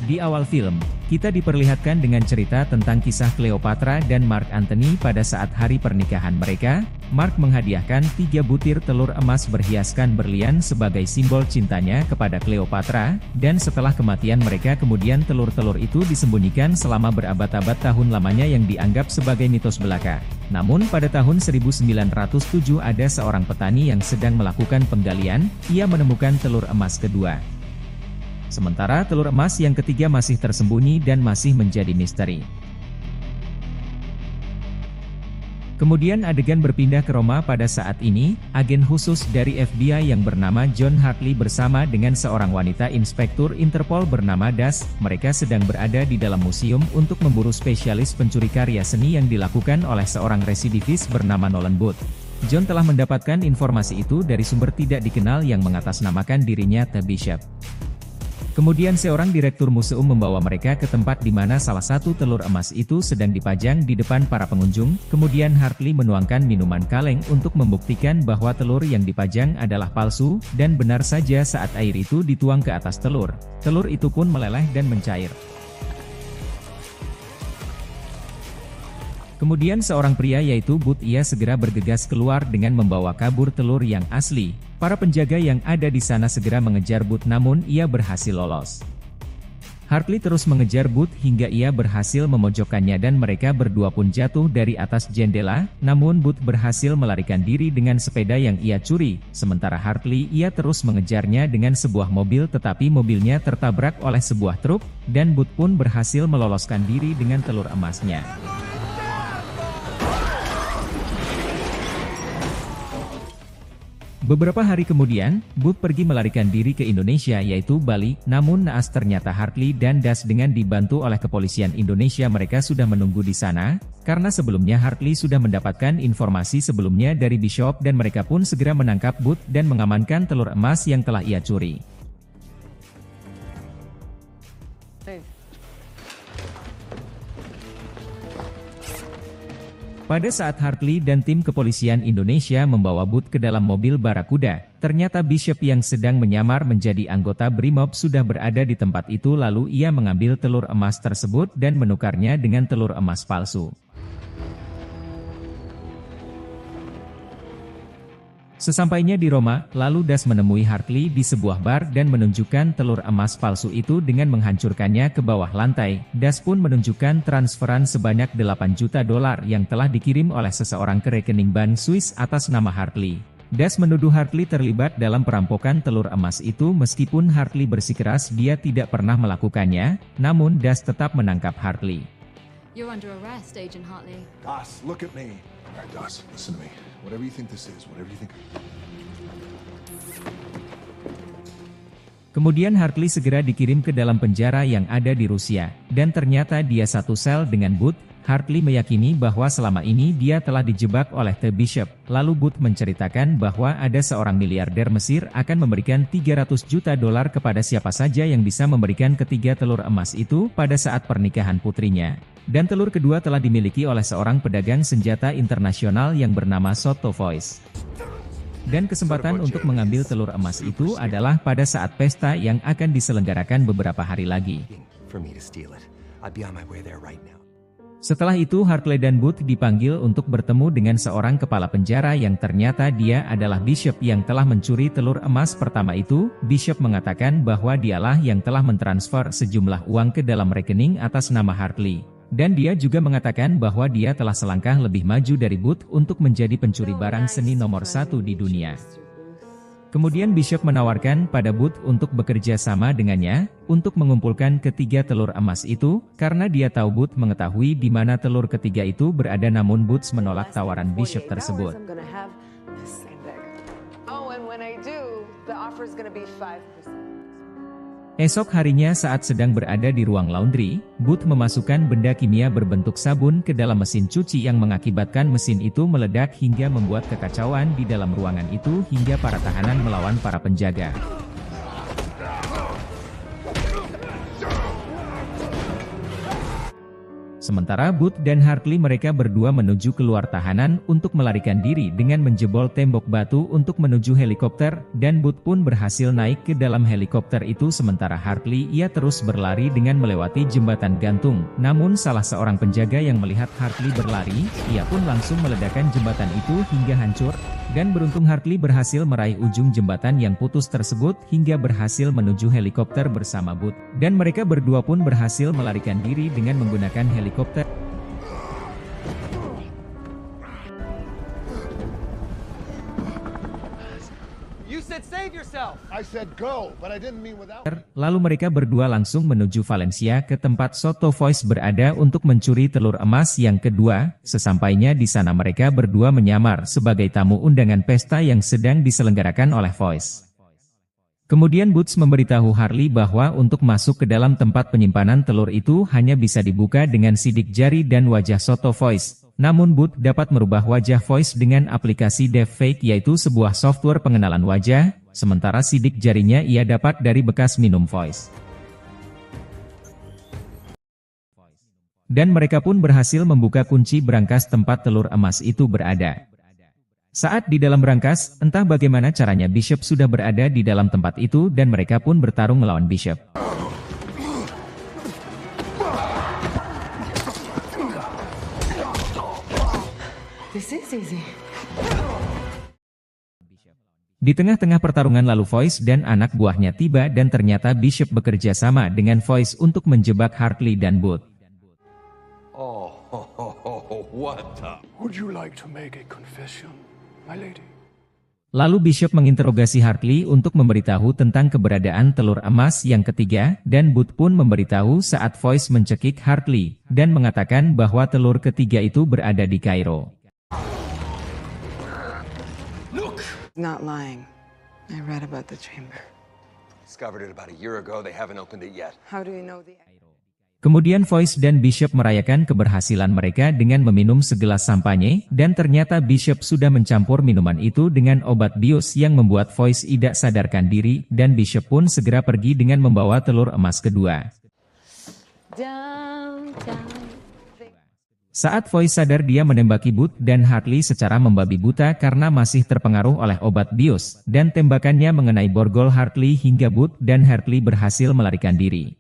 Di awal film, kita diperlihatkan dengan cerita tentang kisah Cleopatra dan Mark Antony pada saat hari pernikahan mereka. Mark menghadiahkan 3 butir telur emas berhiaskan berlian sebagai simbol cintanya kepada Cleopatra, dan setelah kematian mereka kemudian telur-telur itu disembunyikan selama berabad-abad tahun lamanya yang dianggap sebagai mitos belaka. Namun pada tahun 1907 ada seorang petani yang sedang melakukan penggalian, ia menemukan telur emas kedua. Sementara telur emas yang ketiga masih tersembunyi dan masih menjadi misteri. Kemudian adegan berpindah ke Roma pada saat ini, agen khusus dari FBI yang bernama John Hartley bersama dengan seorang wanita inspektur Interpol bernama Das, mereka sedang berada di dalam museum untuk memburu spesialis pencuri karya seni yang dilakukan oleh seorang residivis bernama Nolan Booth. John telah mendapatkan informasi itu dari sumber tidak dikenal yang mengatasnamakan dirinya The Bishop. Kemudian seorang direktur museum membawa mereka ke tempat di mana salah satu telur emas itu sedang dipajang di depan para pengunjung. Kemudian Hartley menuangkan minuman kaleng untuk membuktikan bahwa telur yang dipajang adalah palsu, dan benar saja saat air itu dituang ke atas telur, telur itu pun meleleh dan mencair. Kemudian seorang pria yaitu Booth ia segera bergegas keluar dengan membawa kabur telur yang asli. Para penjaga yang ada di sana segera mengejar Booth namun ia berhasil lolos. Hartley terus mengejar Booth hingga ia berhasil memojokkannya dan mereka berdua pun jatuh dari atas jendela, namun Booth berhasil melarikan diri dengan sepeda yang ia curi. Sementara Hartley ia terus mengejarnya dengan sebuah mobil tetapi mobilnya tertabrak oleh sebuah truk, dan Booth pun berhasil meloloskan diri dengan telur emasnya. Beberapa hari kemudian, Booth pergi melarikan diri ke Indonesia yaitu Bali, namun naas ternyata Hartley dan Das dengan dibantu oleh kepolisian Indonesia mereka sudah menunggu di sana, karena sebelumnya Hartley sudah mendapatkan informasi sebelumnya dari Bishop dan mereka pun segera menangkap Booth dan mengamankan telur emas yang telah ia curi. Pada saat Hartley dan tim kepolisian Indonesia membawa Booth ke dalam mobil Barakuda, ternyata Bishop yang sedang menyamar menjadi anggota Brimob sudah berada di tempat itu lalu ia mengambil telur emas tersebut dan menukarnya dengan telur emas palsu. Sesampainya di Roma, lalu Das menemui Hartley di sebuah bar dan menunjukkan telur emas palsu itu dengan menghancurkannya ke bawah lantai. Das pun menunjukkan transferan sebanyak $8 juta yang telah dikirim oleh seseorang ke rekening bank Swiss atas nama Hartley. Das menuduh Hartley terlibat dalam perampokan telur emas itu meskipun Hartley bersikeras dia tidak pernah melakukannya, namun Das tetap menangkap Hartley. You're under arrest, Agent Hartley. Das, look at me. All right, Das, listen to me. Whatever you think this is, whatever you think. Kemudian Hartley segera dikirim ke dalam penjara yang ada di Rusia, dan ternyata dia satu sel dengan Booth. Hartley meyakini bahwa selama ini dia telah dijebak oleh The Bishop. Lalu Booth menceritakan bahwa ada seorang miliarder Mesir akan memberikan $300 juta kepada siapa saja yang bisa memberikan ketiga telur emas itu pada saat pernikahan putrinya. Dan telur kedua telah dimiliki oleh seorang pedagang senjata internasional yang bernama Soto Voice. Dan kesempatan untuk mengambil telur emas itu adalah pada saat pesta yang akan diselenggarakan beberapa hari lagi. Setelah itu Hartley dan Booth dipanggil untuk bertemu dengan seorang kepala penjara yang ternyata dia adalah Bishop yang telah mencuri telur emas pertama itu. Bishop mengatakan bahwa dialah yang telah mentransfer sejumlah uang ke dalam rekening atas nama Hartley. Dan dia juga mengatakan bahwa dia telah selangkah lebih maju dari Booth untuk menjadi pencuri barang seni nomor 1 di dunia. Kemudian Bishop menawarkan pada Booth untuk bekerja sama dengannya, untuk mengumpulkan ketiga telur emas itu, karena dia tahu Booth mengetahui di mana telur ketiga itu berada namun Booth menolak tawaran Bishop tersebut. Esok harinya saat sedang berada di ruang laundry, Booth memasukkan benda kimia berbentuk sabun ke dalam mesin cuci yang mengakibatkan mesin itu meledak hingga membuat kekacauan di dalam ruangan itu hingga para tahanan melawan para penjaga. Sementara Booth dan Hartley mereka berdua menuju keluar tahanan untuk melarikan diri dengan menjebol tembok batu untuk menuju helikopter, dan Booth pun berhasil naik ke dalam helikopter itu sementara Hartley ia terus berlari dengan melewati jembatan gantung. Namun salah seorang penjaga yang melihat Hartley berlari, ia pun langsung meledakkan jembatan itu hingga hancur, dan beruntung Hartley berhasil meraih ujung jembatan yang putus tersebut hingga berhasil menuju helikopter bersama Booth, dan mereka berdua pun berhasil melarikan diri dengan menggunakan helikopter. You said save yourself. I said go, but I didn't mean without. Lalu mereka berdua langsung menuju Valencia ke tempat Soto Voice berada untuk mencuri telur emas yang kedua. Sesampainya di sana mereka berdua menyamar sebagai tamu undangan pesta yang sedang diselenggarakan oleh Voice. Kemudian Boots memberitahu Hartley bahwa untuk masuk ke dalam tempat penyimpanan telur itu hanya bisa dibuka dengan sidik jari dan wajah Soto Voice. Namun Boots dapat merubah wajah Voice dengan aplikasi Deepfake yaitu sebuah software pengenalan wajah, sementara sidik jarinya ia dapat dari bekas minum Voice. Dan mereka pun berhasil membuka kunci berangkas tempat telur emas itu berada. Saat di dalam berangkas, entah bagaimana caranya Bishop sudah berada di dalam tempat itu dan mereka pun bertarung melawan Bishop. This is easy. Di tengah-tengah pertarungan lalu Voice dan anak buahnya tiba dan ternyata Bishop bekerja sama dengan Voice untuk menjebak Hartley dan Booth. What the? Would you like to make a confession, my lady? Lalu Bishop menginterogasi Hartley untuk memberitahu tentang keberadaan telur emas yang ketiga, dan Booth pun memberitahu saat Voice mencekik Hartley, dan mengatakan bahwa telur ketiga itu berada di Kairo. Not lying. I read about the chamber. Discovered it about a year ago. They haven't opened it yet. How do you know the... Kemudian Voice dan Bishop merayakan keberhasilan mereka dengan meminum segelas sampanye, dan ternyata Bishop sudah mencampur minuman itu dengan obat bius yang membuat Voice tidak sadarkan diri, dan Bishop pun segera pergi dengan membawa telur emas kedua. Saat Voice sadar dia menembaki Booth dan Hartley secara membabi buta karena masih terpengaruh oleh obat bius, dan tembakannya mengenai borgol Hartley hingga Booth dan Hartley berhasil melarikan diri.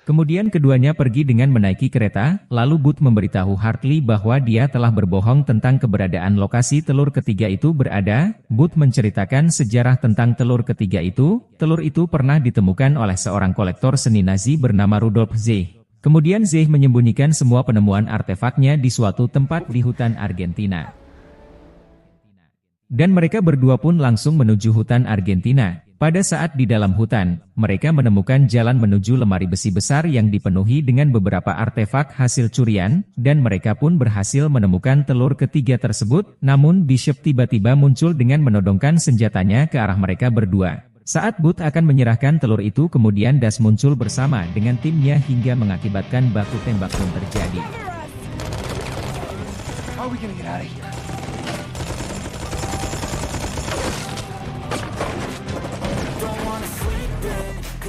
Kemudian keduanya pergi dengan menaiki kereta, lalu Booth memberitahu Hartley bahwa dia telah berbohong tentang keberadaan lokasi telur ketiga itu berada. Booth menceritakan sejarah tentang telur ketiga itu. Telur itu pernah ditemukan oleh seorang kolektor seni Nazi bernama Rudolf Zehe. Kemudian Zehe menyembunyikan semua penemuan artefaknya di suatu tempat di hutan Argentina. Dan mereka berdua pun langsung menuju hutan Argentina. Pada saat di dalam hutan, mereka menemukan jalan menuju lemari besi besar yang dipenuhi dengan beberapa artefak hasil curian, dan mereka pun berhasil menemukan telur ketiga tersebut, namun Bishop tiba-tiba muncul dengan menodongkan senjatanya ke arah mereka berdua. Saat Booth akan menyerahkan telur itu kemudian Das muncul bersama dengan timnya hingga mengakibatkan baku tembak pun terjadi. How are we gonna get out of here?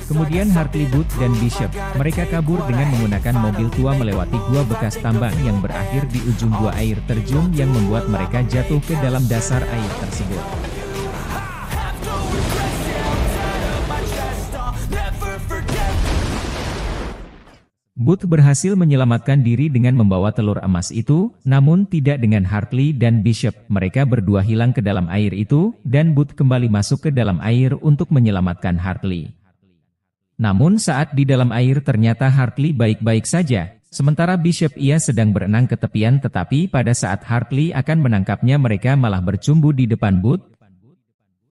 Kemudian Hartley, Booth, dan Bishop, mereka kabur dengan menggunakan mobil tua melewati gua bekas tambang yang berakhir di ujung gua air terjun yang membuat mereka jatuh ke dalam dasar air tersebut. Booth berhasil menyelamatkan diri dengan membawa telur emas itu, namun tidak dengan Hartley dan Bishop. Mereka berdua hilang ke dalam air itu, dan Booth kembali masuk ke dalam air untuk menyelamatkan Hartley. Namun saat di dalam air ternyata Hartley baik-baik saja, sementara Bishop ia sedang berenang ke tepian tetapi pada saat Hartley akan menangkapnya mereka malah bercumbu di depan Booth.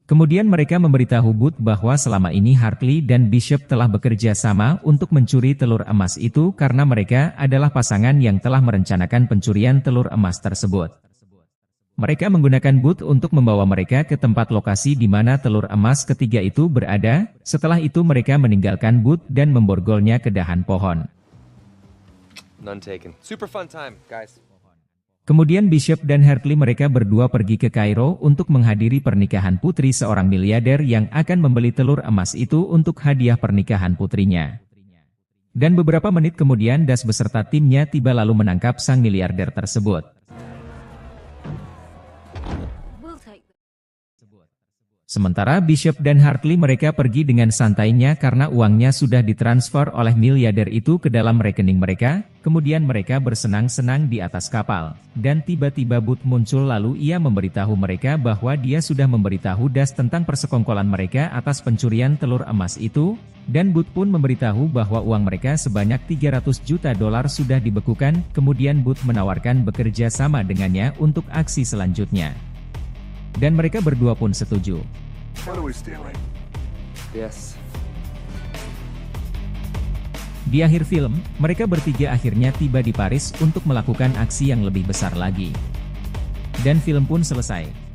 Kemudian mereka memberitahu Booth bahwa selama ini Hartley dan Bishop telah bekerja sama untuk mencuri telur emas itu karena mereka adalah pasangan yang telah merencanakan pencurian telur emas tersebut. Mereka menggunakan Booth untuk membawa mereka ke tempat lokasi di mana telur emas ketiga itu berada. Setelah itu mereka meninggalkan Booth dan memborgolnya ke dahan pohon. None taken. Super fun time, guys. Kemudian Bishop dan Hartley mereka berdua pergi ke Kairo untuk menghadiri pernikahan putri seorang miliarder yang akan membeli telur emas itu untuk hadiah pernikahan putrinya. Dan beberapa menit kemudian Das beserta timnya tiba lalu menangkap sang miliarder tersebut. We'll take Sementara Bishop dan Hartley mereka pergi dengan santainya karena uangnya sudah ditransfer oleh miliarder itu ke dalam rekening mereka, kemudian mereka bersenang-senang di atas kapal. Dan tiba-tiba Booth muncul lalu ia memberitahu mereka bahwa dia sudah memberitahu Das tentang persekongkolan mereka atas pencurian telur emas itu, dan Booth pun memberitahu bahwa uang mereka sebanyak $300 juta sudah dibekukan, kemudian Booth menawarkan bekerja sama dengannya untuk aksi selanjutnya. Dan mereka berdua pun setuju. What are we stealing? Yes. Di akhir film, mereka bertiga akhirnya tiba di Paris untuk melakukan aksi yang lebih besar lagi. Dan film pun selesai.